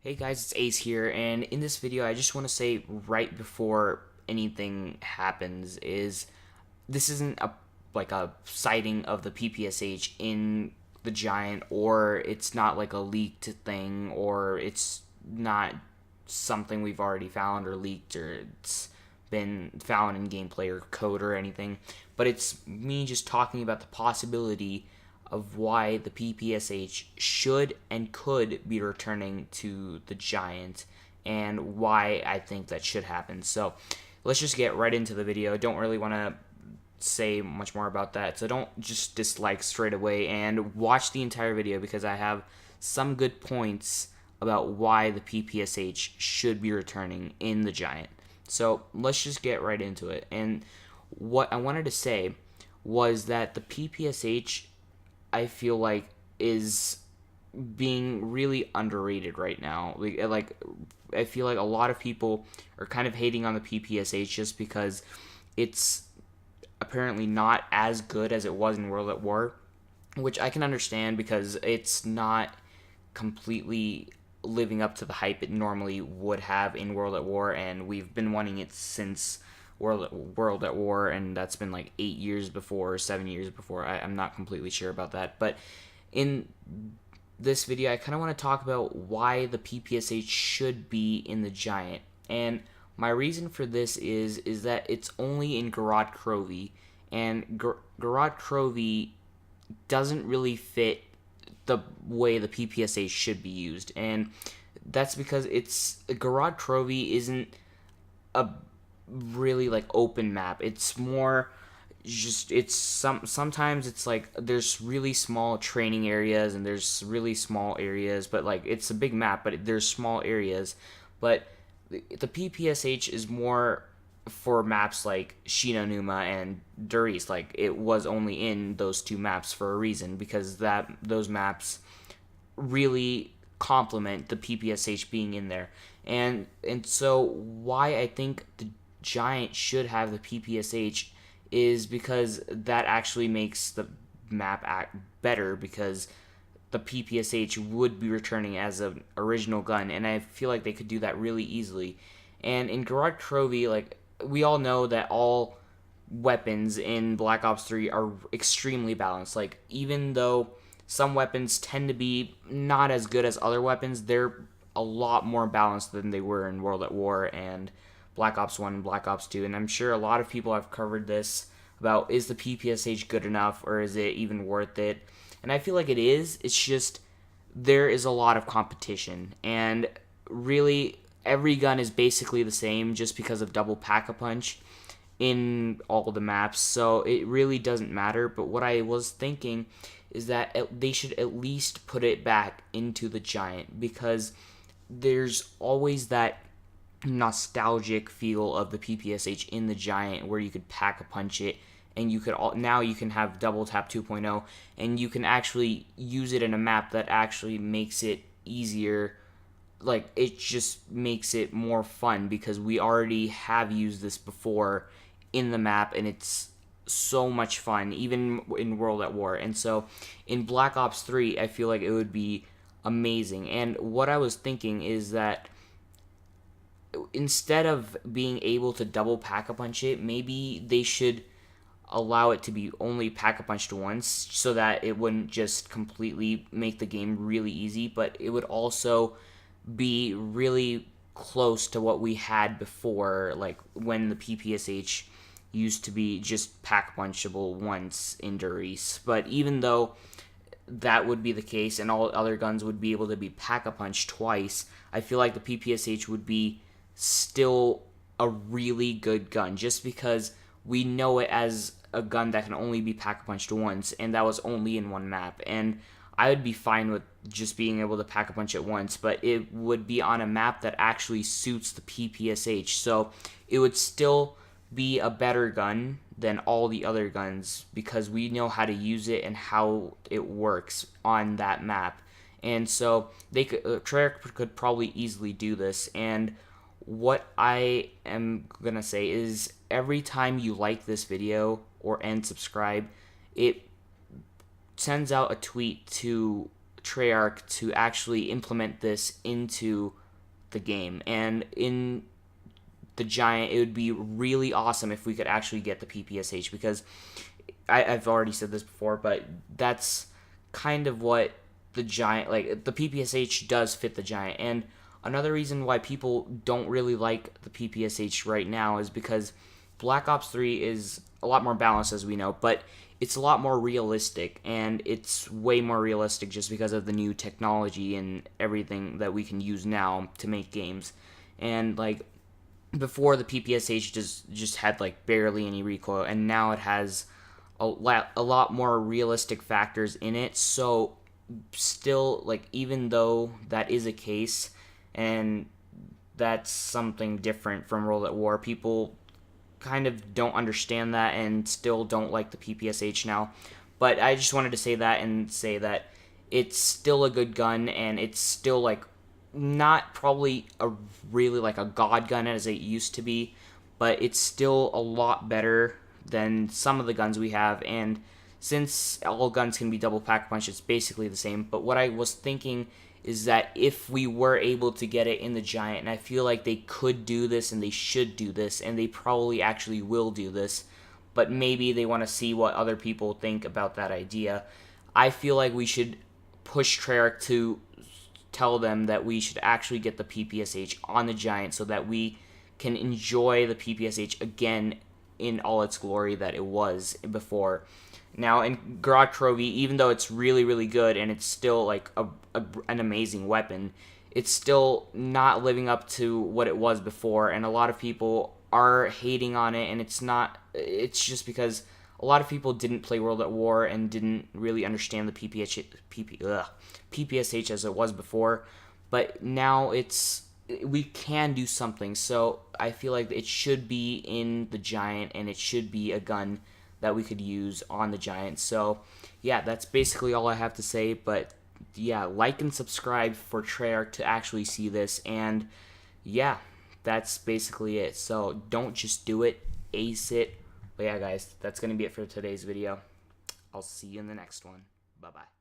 Hey guys, it's Ace here, and in this video I just want to say right before anything happens is this isn't a sighting of the PPSh in the Giant, or it's not like a leaked thing, or it's not something we've already found or leaked, or it's been found in gameplay or code or anything, but it's me just talking about the possibility of why the PPSh should and could be returning to the Giant and why I think that should happen. So let's just get right into the video. I don't really want to say much more about that, so don't just dislike straight away and watch the entire video because I have some good points about why the PPSh should be returning in the Giant. So let's just get right into it. And what I wanted to say was that the PPSh, I feel like, is being really underrated right now. Like I feel like a lot of people are kind of hating on the PPSh just because it's apparently not as good as it was in World at War, which I can understand because it's not completely living up to the hype it normally would have in World at War, and we've been wanting it since World at War, and that's been like 8 years before, or 7 years before. I'm not completely sure about that, but in this video, I kind of want to talk about why the PPSh should be in the Giant, and my reason for this is that it's only in Garad Krovi, and Garad Krovi doesn't really fit the way the PPSh should be used, and that's because it's Garad Krovi isn't a really like open map. It's more just sometimes it's like there's really small training areas and there's really small areas, but like it's a big map, but there's small areas. But the PPSh is more for maps like Shinonuma and Duris. Like it was only in those two maps for a reason, because those maps really complement the PPSh being in there. And so why I think the Giant should have the PPSh is because that actually makes the map act better, because the PPSh would be returning as an original gun, and I feel like they could do that really easily. And in Garad Krovi, like we all know that all weapons in Black Ops 3 are extremely balanced. Like even though some weapons tend to be not as good as other weapons, they're a lot more balanced than they were in World at War and Black Ops 1 and Black Ops 2. And I'm sure a lot of people have covered this about, is the PPSh good enough, or is it even worth it? And I feel like it is. It's just there is a lot of competition, and really every gun is basically the same just because of double pack-a-punch in all the maps, so it really doesn't matter. But what I was thinking is that they should at least put it back into the Giant, because there's always that nostalgic feel of the PPSh in the Giant where you could pack a punch it, and now you can have double tap 2.0, and you can actually use it in a map that actually makes it easier. Like it just makes it more fun because we already have used this before in the map, and it's so much fun even in World at War. And so in Black Ops 3 I feel like it would be amazing. And what I was thinking is that instead of being able to double pack-a-punch it, maybe they should allow it to be only pack-a-punched once, so that it wouldn't just completely make the game really easy, but it would also be really close to what we had before, like when the PPSh used to be just pack-punchable once in Duris. But even though that would be the case and all other guns would be able to be pack-a-punch twice, I feel like the PPSh would be still a really good gun, just because we know it as a gun that can only be pack-a-punched once, and that was only in one map. And I would be fine with just being able to pack-a-punch it once, but it would be on a map that actually suits the PPSh, so it would still be a better gun than all the other guns because we know how to use it and how it works on that map. And so Treyarch could probably easily do this. And what I am gonna say is, every time you like this video and subscribe, it sends out a tweet to Treyarch to actually implement this into the game. And in the Giant, it would be really awesome if we could actually get the PPSh, because I've already said this before, but that's kind of what the Giant, like, the PPSh does fit the Giant. And another reason why people don't really like the PPSh right now is because Black Ops 3 is a lot more balanced, as we know, but it's a lot more realistic, and it's way more realistic just because of the new technology and everything that we can use now to make games. And like, before, the PPSh just had like barely any recoil, and now it has a lot more realistic factors in it. So still, like, even though that is a case, and that's something different from World at War, people kind of don't understand that and still don't like the PPSh now. But I just wanted to say that, and say that it's still a good gun, and it's still like not probably a really like a god gun as it used to be, but it's still a lot better than some of the guns we have. And since all guns can be double pack punch, it's basically the same. But what I was thinking is that if we were able to get it in the Giant, and I feel like they could do this, and they should do this, and they probably actually will do this, but maybe they want to see what other people think about that idea. I feel like we should push Treyarch to tell them that we should actually get the PPSh on the Giant, so that we can enjoy the PPSh again in all its glory that it was before. Now, in Garage Trophy, even though it's really, really good, and it's still like an amazing weapon, it's still not living up to what it was before, and a lot of people are hating on it, and it's just because a lot of people didn't play World at War and didn't really understand the PPSh as it was before. But now we can do something, so I feel like it should be in the Giant, and it should be a gun that we could use on the Giant. So yeah, that's basically all I have to say. But yeah, like and subscribe for Treyarch to actually see this, and yeah, that's basically it. So don't just do it, ace it. But yeah, guys, that's gonna be it for today's video. I'll see you in the next one. Bye bye.